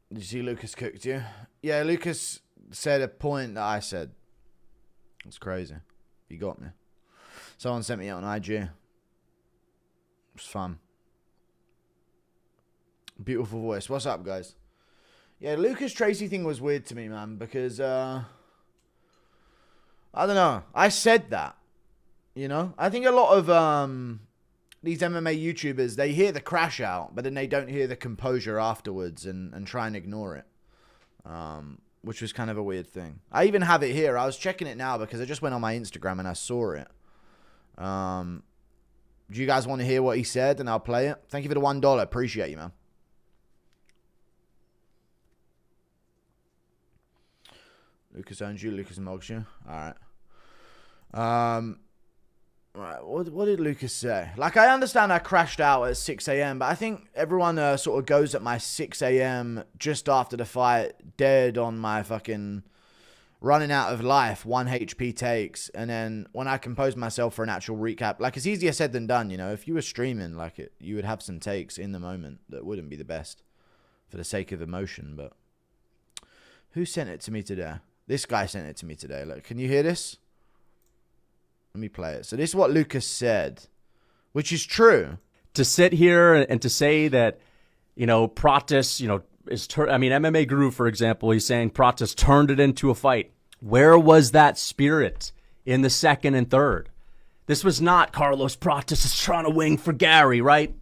Did you see Lucas cooked you? Yeah, Lucas said a point that I said. It's crazy. He got me. Someone sent me out on IG. It was fun. Beautiful voice. What's up, guys? Yeah, Lucas Tracy thing was weird to me, man, because, I don't know. I said that, you know? I think a lot of these MMA YouTubers, they hear the crash out, but then they don't hear the composure afterwards and try and ignore it, which was kind of a weird thing. I even have it here. I was checking it now because I just went on my Instagram and I saw it. Do you guys want to hear what he said? And I'll play it. Thank you for the $1. Appreciate you, man. Lucas owns you. Lucas mugs you. All right. Right. What did Lucas say? Like, I understand I crashed out at 6 a.m., but I think everyone sort of goes at my 6 a.m. just after the fight, dead on my fucking running out of life, 1 HP takes. And then when I compose myself for an actual recap, like, it's easier said than done, you know? If you were streaming, like, you would have some takes in the moment that wouldn't be the best for the sake of emotion, but who sent it to me today? This guy sent it to me today. Look, can you hear this? Let me play it. So this is what Lucas said, which is true. To sit here and to say that, you know, Prates, you know, MMA Guru, for example, he's saying Prates turned it into a fight. Where was that spirit in the second and third? This was not Carlos Prates is trying to wing for Garry, right?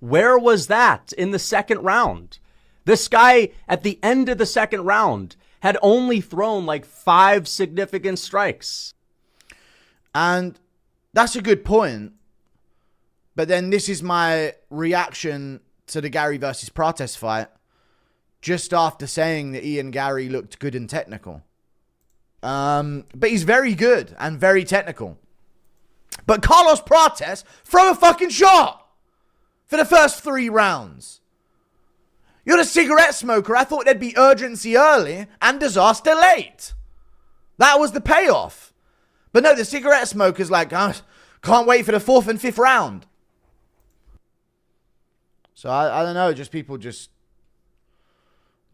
Where was that in the second round? This guy at the end of the second round had only thrown like 5 significant strikes. And that's a good point. But then this is my reaction to the Garry versus Prates fight just after saying that Ian Garry looked good and technical. But he's very good and very technical. But Carlos Prates, throw a fucking shot for the first 3 rounds. You're the cigarette smoker. I thought there'd be urgency early and disaster late. That was the payoff. But no, the cigarette smoker's like, oh, can't wait for the 4th and 5th round. So I don't know, just people just,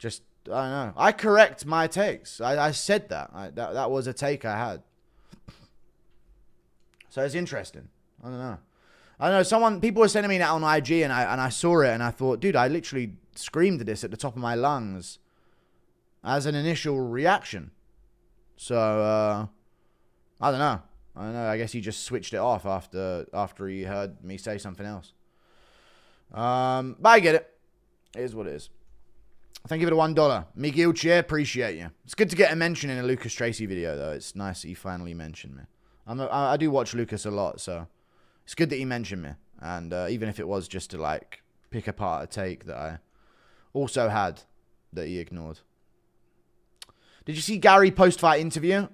I don't know. I correct my takes. I said that. That was a take I had. So it's interesting. I don't know. People were sending me that on IG and I saw it and I thought, dude, I literally screamed this at the top of my lungs as an initial reaction. So, I don't know. I guess he just switched it off after he heard me say something else. But I get it. It is what it is. Thank you for the $1. Miguel Che, appreciate you. It's good to get a mention in a Lucas Tracy video, though. It's nice that he finally mentioned me. I do watch Lucas a lot, so it's good that he mentioned me. And even if it was just to, like, pick apart a take that I also had that he ignored. Did you see Garry post-fight interview?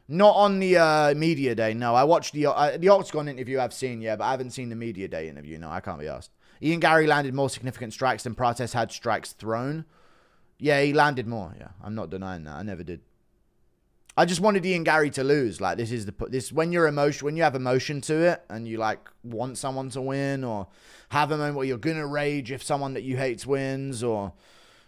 Not on the media day, no. I watched the Octagon interview I've seen, yeah, but I haven't seen the media day interview. No, I can't be asked. Ian Garry landed more significant strikes than Prates had strikes thrown. Yeah, he landed more, yeah. I'm not denying that. I never did. I just wanted Ian Garry to lose. Like, when you have emotion to it and you, like, want someone to win or have a moment where you're going to rage if someone that you hate wins or,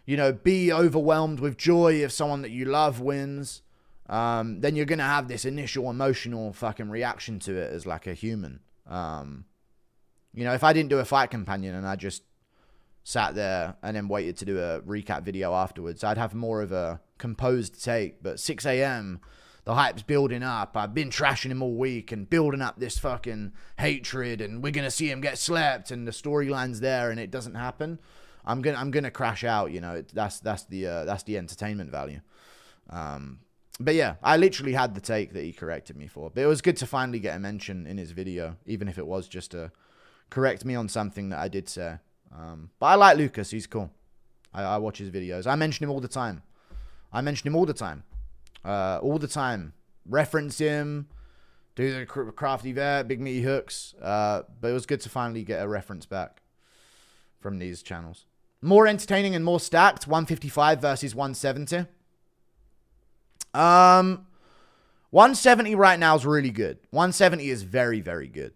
you know, be overwhelmed with joy if someone that you love wins. Then you're going to have this initial emotional fucking reaction to it as like a human. You know, if I didn't do a fight companion and I just sat there and then waited to do a recap video afterwards, I'd have more of a composed take. But 6 a.m., the hype's building up. I've been trashing him all week and building up this fucking hatred and we're going to see him get slept and the storyline's there and it doesn't happen. I'm going to crash out, you know. That's the entertainment value. But yeah, I literally had the take that he corrected me for. But it was good to finally get a mention in his video, even if it was just to correct me on something that I did say. But I like Lucas. He's cool. I watch his videos. I mention him all the time. All the time. Reference him. Do the crafty vet, big meaty hooks. But it was good to finally get a reference back from these channels. More entertaining and more stacked. 155 versus 170. 170 right now is really good. 170 is very, very good.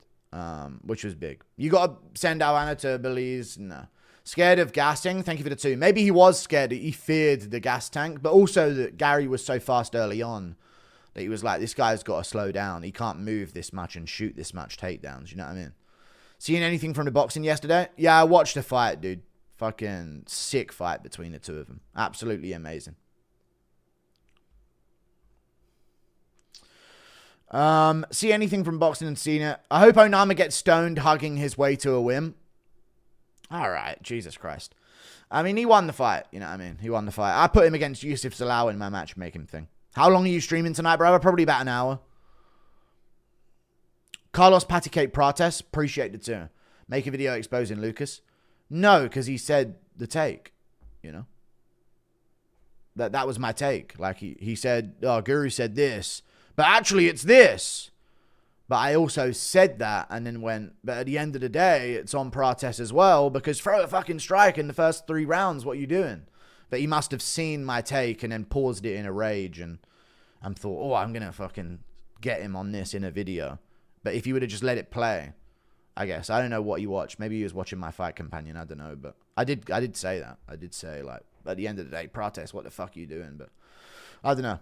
Which was big. You got to send Alana to Belize? No. Scared of gassing? Thank you for the 2. Maybe he was scared. He feared the gas tank, but also that Garry was so fast early on that he was like, this guy's got to slow down. He can't move this much and shoot this much takedowns. You know what I mean? Seeing anything from the boxing yesterday? Yeah, I watched the fight, dude. Fucking sick fight between the two of them. Absolutely amazing. See anything from boxing and Cena? I hope Onama gets stoned hugging his way to a win. All right, Jesus Christ. I mean, he won the fight. You know what I mean? He won the fight. I put him against Yusuf Salau in my matchmaking thing. How long are you streaming tonight, brother? Probably about an hour. Carlos Prates, appreciate the too. Make a video exposing Lucas. No, because he said the take, you know. That was my take. Like he said, oh, Guru said this, but actually it's this. But I also said that and then went, but at the end of the day, it's on Prates as well, because throw a fucking strike in the first 3 rounds. What are you doing? But he must have seen my take and then paused it in a rage and thought, oh, I'm going to fucking get him on this in a video. But if you would have just let it play, I guess. I don't know what you watched. Maybe he was watching my fight companion. I don't know. But I did say that. I did say, like, at the end of the day, Prates, what the fuck are you doing? But I don't know.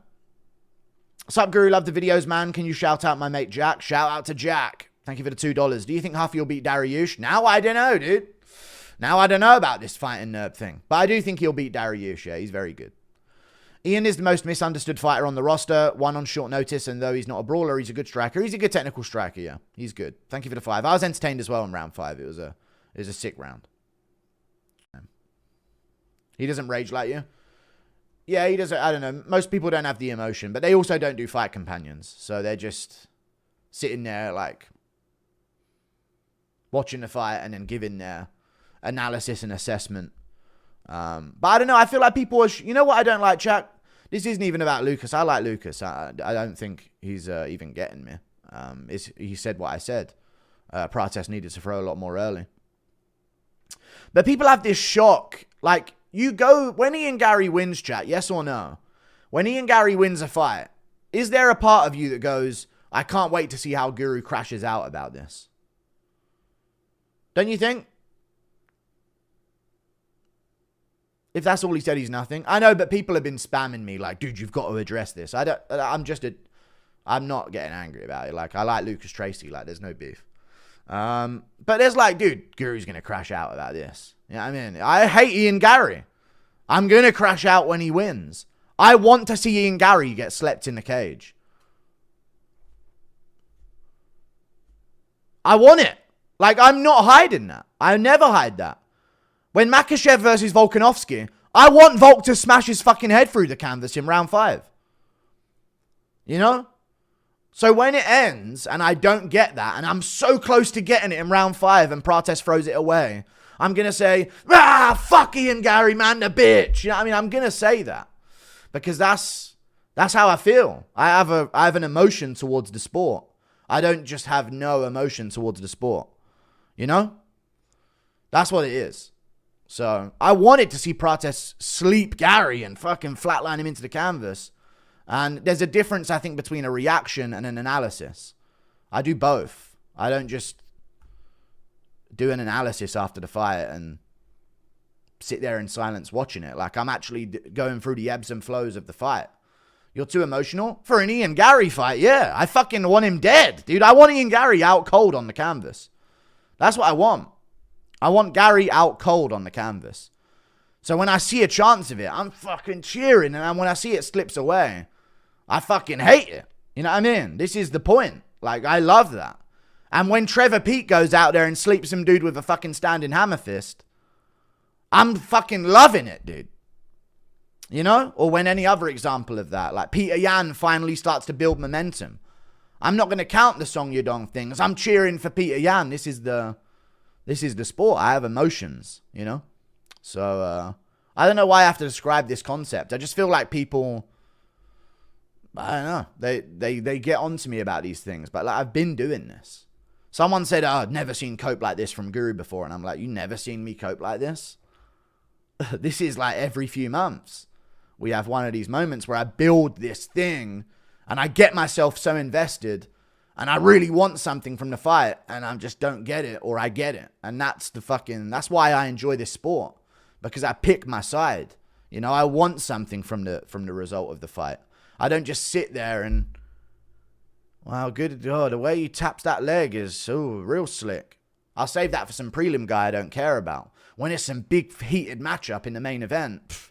Sup, Guru? Love the videos, man. Can you shout out my mate Jack? Shout out to Jack. Thank you for the $2. Do you think Huffy will beat Dariush? Now I don't know, dude. Now I don't know about this fighting nerd thing. But I do think he'll beat Dariush. Yeah, he's very good. Ian is the most misunderstood fighter on the roster. One on short notice, and though he's not a brawler, he's a good striker. He's a good technical striker, yeah. He's good. Thank you for the 5. I was entertained as well in round 5. It was a sick round. He doesn't rage like you. Yeah, he doesn't. I don't know. Most people don't have the emotion, but they also don't do fight companions. So they're just sitting there, like, watching the fight and then giving their analysis and assessment. But I don't know. I feel like people are... You know what I don't like, Chuck? This isn't even about Lucas. I like Lucas. I don't think he's even getting me. He said what I said. Prates needed to throw a lot more early. But people have this shock. Like, you go... When Ian Garry wins, chat, yes or no? When Ian Garry wins a fight, is there a part of you that goes, I can't wait to see how Guru crashes out about this? Don't you think? If that's all he said, he's nothing. I know, but people have been spamming me like, dude, you've got to address this. I'm not getting angry about it. Like, I like Lucas Tracy. Like, there's no beef. But there's like, dude, Guru's going to crash out about this. You know what I mean? I hate Ian Garry. I'm going to crash out when he wins. I want to see Ian Garry get slept in the cage. I want it. Like, I'm not hiding that. I never hide that. When Makhachev versus Volkanovski, I want Volk to smash his fucking head through the canvas in round 5. You know? So when it ends, and I don't get that, and I'm so close to getting it in round 5, and Prates throws it away, I'm going to say, fuck Ian Garry, man, the bitch. You know what I mean? I'm going to say that. Because that's how I feel. I have an emotion towards the sport. I don't just have no emotion towards the sport. You know? That's what it is. So, I wanted to see Prates sleep Garry and fucking flatline him into the canvas. And there's a difference, I think, between a reaction and an analysis. I do both. I don't just do an analysis after the fight and sit there in silence watching it. Like, I'm actually going through the ebbs and flows of the fight. You're too emotional? For an Ian Garry fight, yeah. I fucking want him dead, dude. I want Ian Garry out cold on the canvas. That's what I want. I want Garry out cold on the canvas. So when I see a chance of it, I'm fucking cheering. And when I see it slips away, I fucking hate it. You know what I mean? This is the point. Like, I love that. And when Trevor Peake goes out there and sleeps some dude with a fucking standing hammer fist, I'm fucking loving it, dude. You know? Or when any other example of that, like Peter Yan finally starts to build momentum. I'm not going to count the Song Yudong things. I'm cheering for Peter Yan. This is the sport. I have emotions, you know? So, I don't know why I have to describe this concept. I just feel like people, I don't know, they get on to me about these things. But like, I've been doing this. Someone said, oh, I've never seen cope like this from Guru before. And I'm like, you never seen me cope like this? This is like every few months. We have one of these moments where I build this thing and I get myself so invested And I really want something from the fight, and I just don't get it, or I get it. And that's why I enjoy this sport, because I pick my side. You know, I want something from the result of the fight. I don't just sit there and, wow, good God, the way he taps that leg is so real slick. I'll save that for some prelim guy I don't care about. When it's some big heated matchup in the main event,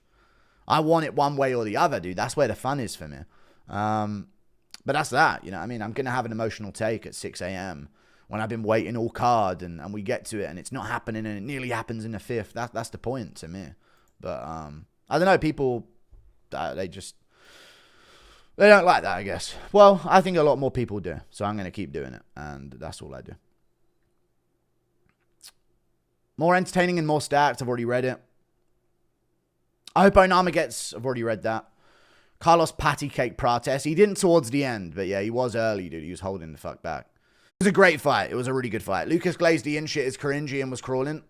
I want it one way or the other, dude. That's where the fun is for me. But that's that, you know what I mean? I'm going to have an emotional take at 6 a.m. when I've been waiting all card and we get to it and it's not happening and it nearly happens in the fifth. That's the point to me. But I don't know, people, they don't like that, I guess. Well, I think a lot more people do. So I'm going to keep doing it. And that's all I do. More entertaining and more stacked. I've already read it. I hope Onama gets... I've already read that. Carlos Patty Cake Prates. He didn't towards the end, but yeah, he was early, dude. He was holding the fuck back. It was a great fight. It was a really good fight. Lucas glazed the in shit is cringy and was crawling.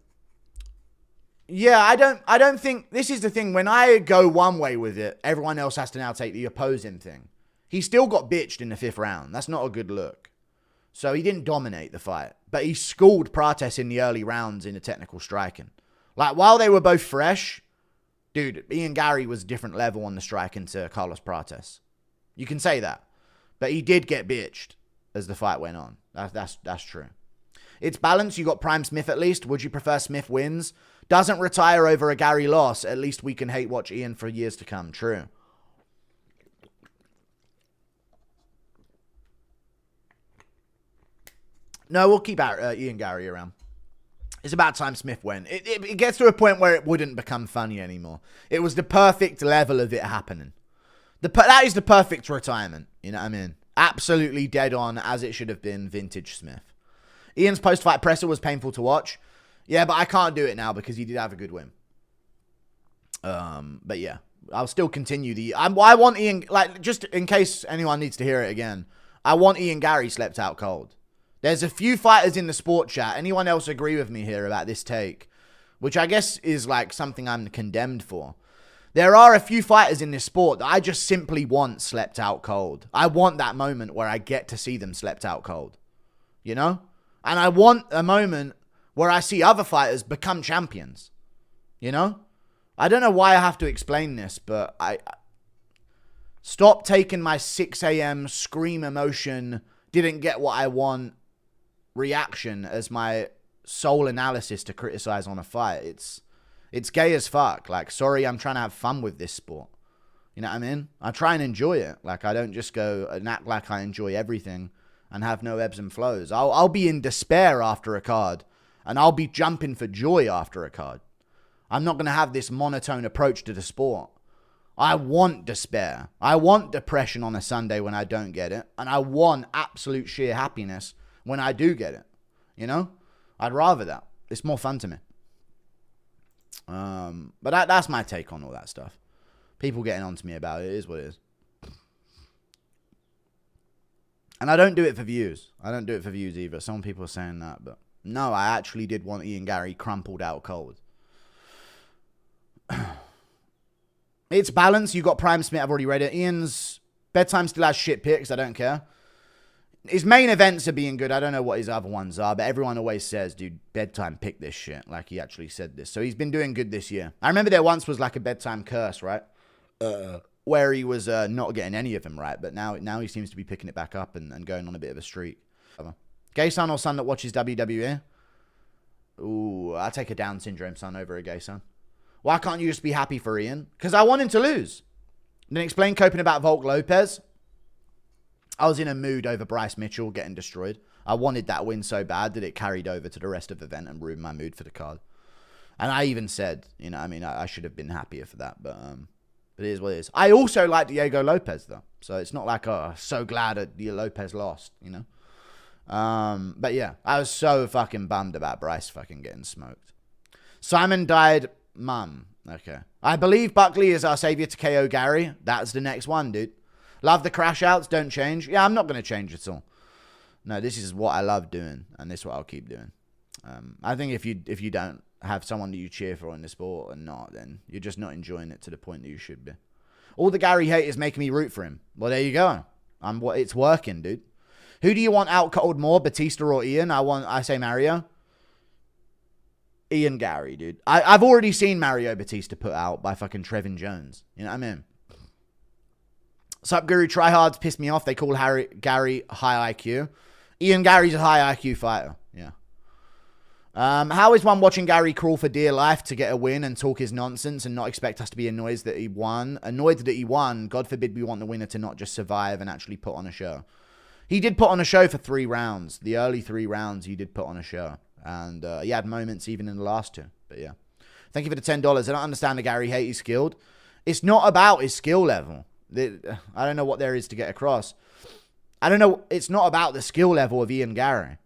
Yeah, I don't think... This is the thing. When I go one way with it, everyone else has to now take the opposing thing. He still got bitched in the 5th round. That's not a good look. So he didn't dominate the fight. But he schooled Prates in the early rounds in the technical striking. Like, while they were both fresh... Dude, Ian Garry was a different level on the striking to Carlos Prates. You can say that. But he did get bitched as the fight went on. That's true. It's balanced. You got Prime Smith at least. Would you prefer Smith wins? Doesn't retire over a Garry loss. At least we can hate watch Ian for years to come. True. No, we'll keep Ian Garry around. It's about time Smith went. It gets to a point where it wouldn't become funny anymore. It was the perfect level of it happening. That is the perfect retirement. You know what I mean? Absolutely dead on, as it should have been, vintage Smith. Ian's post-fight presser was painful to watch. Yeah, but I can't do it now because he did have a good win. But yeah, I'll still continue I want Ian, like, just in case anyone needs to hear it again, I want Ian Garry slept out cold. There's a few fighters in the sport chat. Anyone else agree with me here about this take? Which I guess is like something I'm condemned for. There are a few fighters in this sport that I just simply want slept out cold. I want that moment where I get to see them slept out cold. You know? And I want a moment where I see other fighters become champions. You know? I don't know why I have to explain this, but I stop taking my 6 a.m. scream emotion, didn't get what I want reaction as my sole analysis to criticize on a fight. It's gay as fuck. Like, sorry, I'm trying to have fun with this sport. You know what I mean? I try and enjoy it. Like, I don't just go and act like I enjoy everything and have no ebbs and flows. I'll be in despair after a card, and I'll be jumping for joy after a card. I'm not going to have this monotone approach to the sport. I want despair. I want depression on a Sunday when I don't get it, and I want absolute sheer happiness when I do get it. You know? I'd rather that. It's more fun to me. But that's my take on all that stuff. People getting on to me about it is what it is. And I don't do it for views. I don't do it for views either. Some people are saying that, but no, I actually did want Ian Garry crumpled out cold. It's balanced. You got Prime Smith. I've already read it. Ian's bedtime still has shit picks. I don't care. His main events are being good. I don't know what his other ones are, but everyone always says, dude, bedtime pick this shit. Like, he actually said this. So he's been doing good this year. I remember there once was like a bedtime curse, right? Where he was not getting any of them right. But now he seems to be picking it back up and going on a bit of a streak. Gay son or son that watches WWE? Ooh, I'll take a Down syndrome son over a gay son. Why can't you just be happy for Ian? Because I want him to lose. Then explain coping about Volk Lopez. I was in a mood over Bryce Mitchell getting destroyed. I wanted that win so bad that it carried over to the rest of the event and ruined my mood for the card. And I even said, you know, I mean, I should have been happier for that, but it is what it is. I also like Diego Lopez, though. So it's not like, oh, so glad that Lopez lost, you know? But yeah, I was so fucking bummed about Bryce fucking getting smoked. Simon died, mum. Okay. I believe Buckley is our savior to KO Garry. That's the next one, dude. Love the crash outs. Don't change. Yeah, I'm not going to change at all. No, this is what I love doing, and this is what I'll keep doing. I think if you don't have someone that you cheer for in the sport or not, then you're just not enjoying it to the point that you should be. All the Garry hate is making me root for him. Well, there you go. It's working, dude. Who do you want out cold more, Batista or Ian? I say Mario. Ian Garry, dude. I've already seen Mario Batista put out by fucking Trevin Jones. You know what I mean? Sup, Guru tryhards piss me off. They call Garry high IQ. Ian Garry's a high IQ fighter. Yeah. How is one watching Garry crawl for dear life to get a win and talk his nonsense and not expect us to be annoyed that he won? God forbid we want the winner to not just survive and actually put on a show. He did put on a show for 3 rounds. The early 3 rounds, he did put on a show. And he had moments even in the last 2. But yeah. Thank you for the $10. I don't understand the Garry hate. He's skilled. It's not about his skill level. I don't know what there is to get across. I don't know. It's not about the skill level of Ian Garry.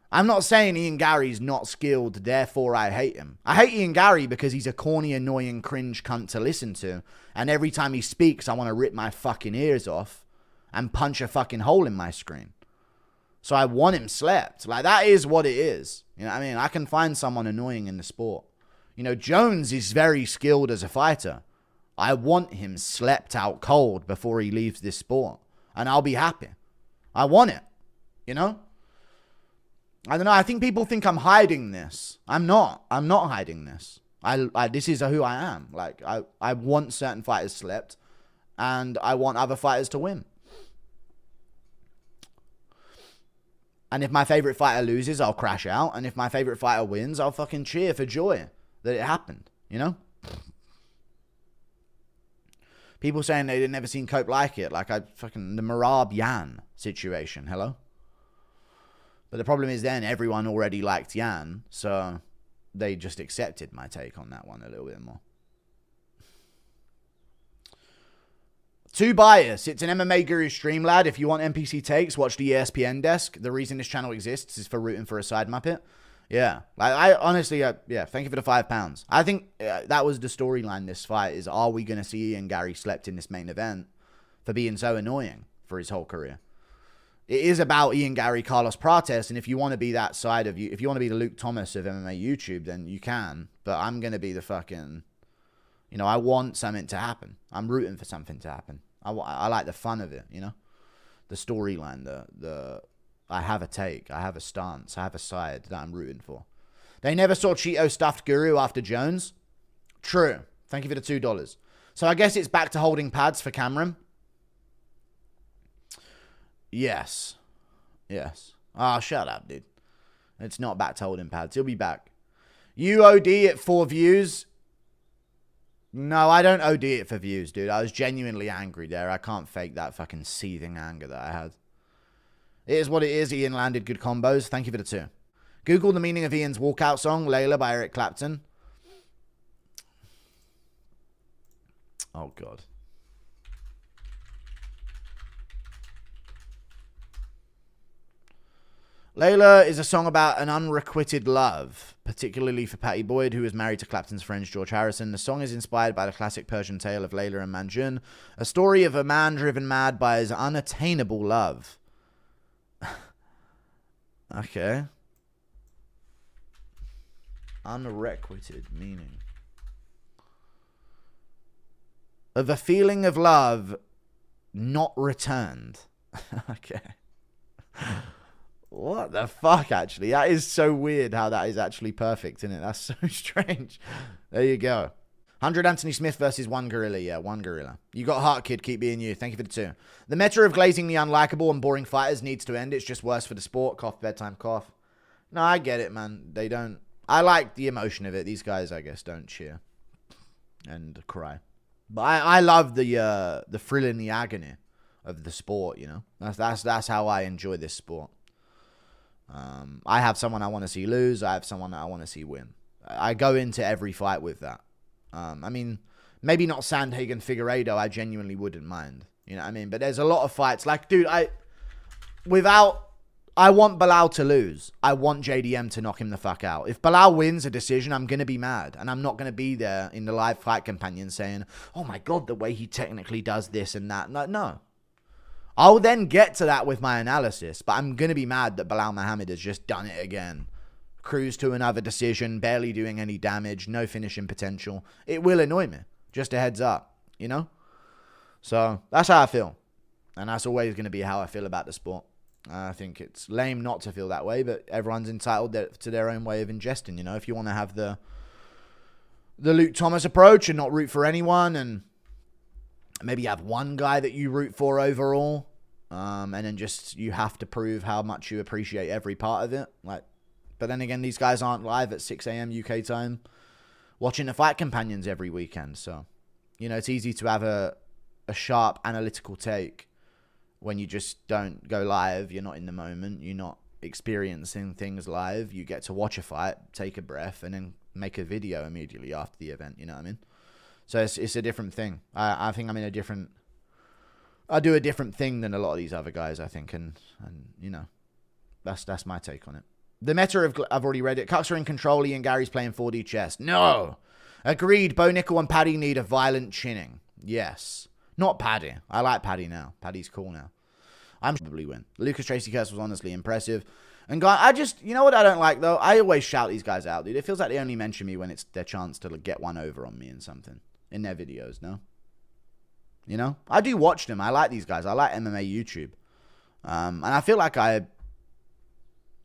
I'm not saying Ian Garry's not skilled, therefore I hate him. I hate Ian Garry because he's a corny, annoying, cringe cunt to listen to. And every time he speaks, I want to rip my fucking ears off and punch a fucking hole in my screen. So I want him slept. Like, that is what it is. You know what I mean? I can find someone annoying in the sport. You know, Jones is very skilled as a fighter. I want him slept out cold before he leaves this sport. And I'll be happy. I want it. You know? I don't know. I think people think I'm hiding this. I'm not. I'm not hiding this. This is who I am. Like, I want certain fighters slept. And I want other fighters to win. And if my favorite fighter loses, I'll crash out. And if my favorite fighter wins, I'll fucking cheer for joy that it happened. You know? People saying they'd never seen Cope like it. Like, the Marab Yan situation. Hello? But the problem is then everyone already liked Yan. So they just accepted my take on that one a little bit more. Too biased. It's an MMA Guru stream, lad. If you want NPC takes, watch the ESPN desk. The reason this channel exists is for rooting for a side muppet. Yeah. Like, I honestly, yeah, thank you for the £5. I think that was the storyline this fight is, are we going to see Ian Garry slept in this main event for being so annoying for his whole career? It is about Ian Garry, Carlos Prates, and if you want to be that side of you, if you want to be the Luke Thomas of MMA YouTube, then you can. But I'm going to be the fucking, you know, I want something to happen. I'm rooting for something to happen. I like the fun of it, you know? The storyline, I have a take, I have a stance, I have a side that I'm rooting for. They never saw Cheeto stuffed Guru after Jones. True. Thank you for the $2. So I guess it's back to holding pads for Cameron. Yes. Yes. Oh, shut up, dude. It's not back to holding pads. He'll be back. You OD at 4 views. No, I don't OD it for views, dude. I was genuinely angry there. I can't fake that fucking seething anger that I had. It is what it is. Ian landed good combos. Thank you for the 2. Google the meaning of Ian's walkout song, Layla by Eric Clapton. Oh, God. Layla is a song about an unrequited love, particularly for Patty Boyd, who is married to Clapton's friend George Harrison. The song is inspired by the classic Persian tale of Layla and Majnun, a story of a man driven mad by his unattainable love. Okay. Unrequited meaning. Of a feeling of love not returned. Okay. What the fuck, actually? That is so weird how that is actually perfect, isn't it? That's so strange. There you go. 100 Anthony Smith versus 1 Gorilla. Yeah, 1 Gorilla. You got heart, kid. Keep being you. Thank you for the 2. The meta of glazing the unlikable and boring fighters needs to end. It's just worse for the sport. Cough, bedtime, cough. No, I get it, man. They don't. I like the emotion of it. These guys, I guess, don't cheer and cry. But I love the thrill and the agony of the sport, you know? That's how I enjoy this sport. I have someone I want to see lose. I have someone that I want to see win. I go into every fight with that. I mean, maybe not Sandhagen Figueiredo. I genuinely wouldn't mind. You know what I mean? But there's a lot of fights. Like, dude, I want Bilal to lose. I want JDM to knock him the fuck out. If Bilal wins a decision, I'm going to be mad. And I'm not going to be there in the live fight companion saying, oh my God, the way he technically does this and that. No. I'll then get to that with my analysis, but I'm going to be mad that Bilal Muhammad has just done it again. Cruise to another decision, barely doing any damage, no finishing potential. It will annoy me. Just a heads up, you know? So that's how I feel. And that's always going to be how I feel about the sport. I think it's lame not to feel that way, but everyone's entitled to their own way of ingesting. You know, if you want to have the Luke Thomas approach and not root for anyone, and maybe you have one guy that you root for overall, and then just you have to prove how much you appreciate every part of it. Like, but then again, these guys aren't live at 6 a.m. UK time watching the Fight Companions every weekend. So, you know, it's easy to have a sharp analytical take when you just don't go live. You're not in the moment. You're not experiencing things live. You get to watch a fight, take a breath, and then make a video immediately after the event. You know what I mean? So it's a different thing. I think I'm in a different... I do a different thing than a lot of these other guys, I think. And you know, that's my take on it. The meta of... I've already read it. Cucks are in control. Ian Garry's playing 4D chess. No! Agreed. Bo Nickel and Paddy need a violent chinning. Yes. Not Paddy. I like Paddy now. Paddy's cool now. I'm probably win. Lucas Tracy curse was honestly impressive. And guy, I just, you know what I don't like though? I always shout these guys out, dude. It feels like they only mention me when it's their chance to get one over on me and something in their videos, no? You know? I do watch them. I like these guys. I like MMA YouTube. And I feel like I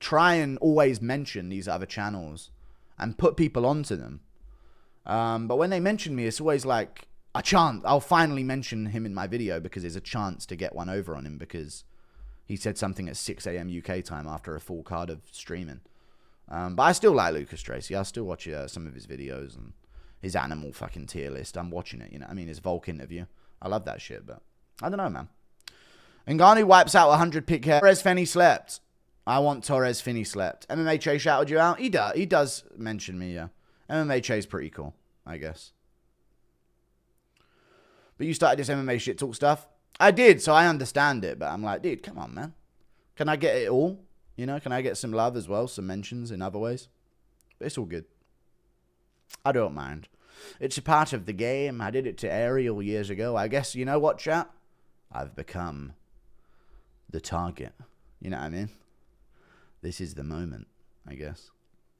try and always mention these other channels and put people onto them. But when they mention me, it's always like a chance. I'll finally mention him in my video because there's a chance to get one over on him because he said something at 6 a.m. UK time after a full card of streaming. But I still like Lucas Tracy. I still watch some of his videos and his animal fucking tier list. I'm watching it, you know. I mean, his Volk interview. I love that shit, but I don't know, man. Ngannou wipes out 100 pick hair. Torres Finney slept. I want Torres Finney slept. MMA Che shouted you out. He does mention me, yeah. MMA Che's pretty cool, I guess. But you started this MMA shit talk stuff. I did, so I understand it. But I'm like, dude, come on, man. Can I get it all? You know, can I get some love as well? Some mentions in other ways? But it's all good. I don't mind. It's a part of the game. I did it to Ariel years ago. I guess, you know what, chat? I've become the target. You know what I mean? This is the moment, I guess.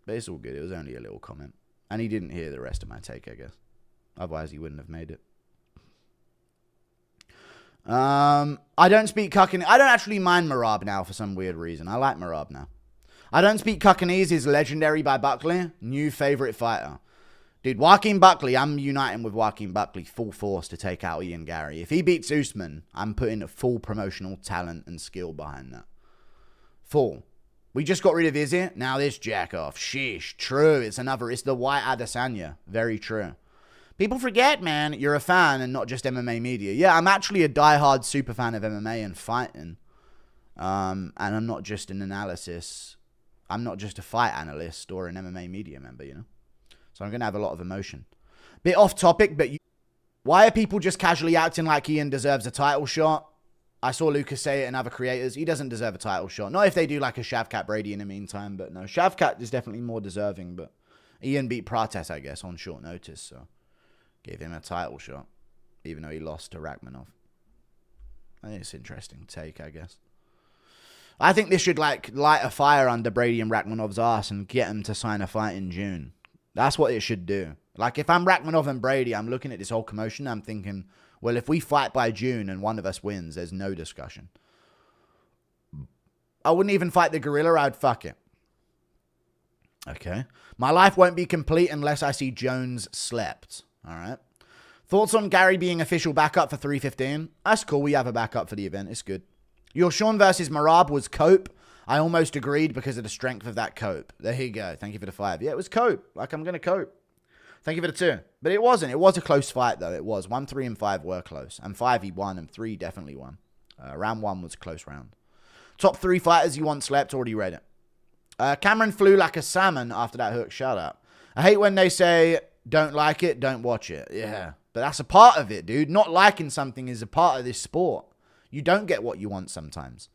But it's all good. It was only a little comment. And he didn't hear the rest of my take, I guess. Otherwise, he wouldn't have made it. I don't speak Cuccanese. I don't actually mind Marab now for some weird reason. I like Marab now. I don't speak Cuccanese is legendary by Buckley. New favorite fighter. Dude, Joaquin Buckley, I'm uniting with Joaquin Buckley full force to take out Ian Garry. If he beats Usman, I'm putting a full promotional talent and skill behind that. Full. We just got rid of Izzy. Now this jack off. Sheesh. True. It's the white Adesanya. Very true. People forget, man, you're a fan and not just MMA media. Yeah, I'm actually a diehard super fan of MMA and fighting. And I'm not just an analysis. I'm not just a fight analyst or an MMA media member, you know. So I'm going to have a lot of emotion. Bit off topic, but why are people just casually acting like Ian deserves a title shot? I saw Lucas say it and other creators. He doesn't deserve a title shot. Not if they do like a Shavkat Brady in the meantime, but no. Shavkat is definitely more deserving, but Ian beat Prates, I guess, on short notice, so gave him a title shot, even though he lost to Rakhmonov. I think it's an interesting take, I guess. I think this should like light a fire under Brady and Rakhmonov's ass and get him to sign a fight in June. That's what it should do. Like, if I'm Rakhmonov and Brady, I'm looking at this whole commotion, I'm thinking, well, if we fight by June and one of us wins, there's no discussion. I wouldn't even fight the gorilla, I'd fuck it. Okay. My life won't be complete unless I see Jones slept. All right. Thoughts on Garry being official backup for 315? That's cool. We have a backup for the event. It's good. Your Sean versus Marab was cope. I almost agreed because of the strength of that cope. There you go. Thank you for the 5. Yeah, it was cope. Like, I'm going to cope. Thank you for the 2. But it wasn't. It was a close fight, though. It was. 1, 3, and 5 were close. And 5 he won, and 3 definitely won. Round 1 was a close round. Top 3 fighters you want slept. Already read it. Cameron flew like a salmon after that hook. Shut up. I hate when they say, don't like it, don't watch it. Yeah. But that's a part of it, dude. Not liking something is a part of this sport. You don't get what you want sometimes.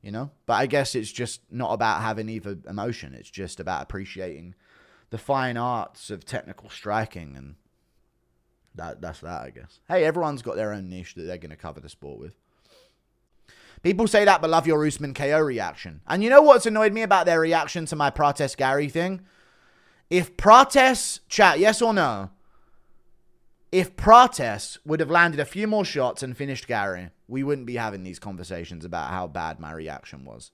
You know? But I guess it's just not about having either emotion. It's just about appreciating the fine arts of technical striking. And that's that, I guess. Hey, everyone's got their own niche that they're going to cover the sport with. People say that, but love your Usman KO reaction. And you know what's annoyed me about their reaction to my Prates Garry thing? If Prates, chat, yes or no? If Prates would have landed a few more shots and finished Garry, we wouldn't be having these conversations about how bad my reaction was.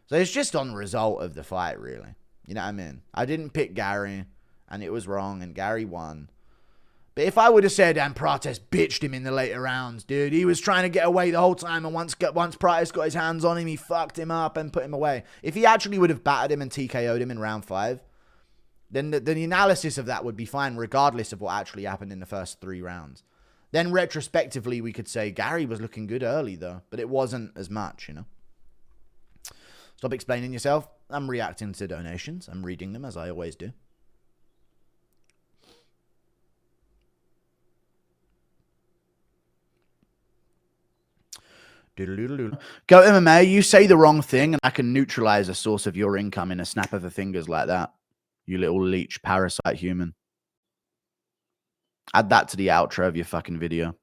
So it's just on the result of the fight, really. You know what I mean? I didn't pick Garry, and it was wrong, and Garry won. But if I would have said, and Prates bitched him in the later rounds, dude, he was trying to get away the whole time, and once Prates got his hands on him, he fucked him up and put him away. If he actually would have battered him and TKO'd him in round 5, then the analysis of that would be fine, regardless of what actually happened in the first 3 rounds. Then retrospectively, we could say Garry was looking good early, though, but it wasn't as much, you know. Stop explaining yourself. I'm reacting to donations. I'm reading them, as I always do. Go MMA, you say the wrong thing, and I can neutralize a source of your income in a snap of the fingers like that. You little leech parasite human. Add that to the outro of your fucking video.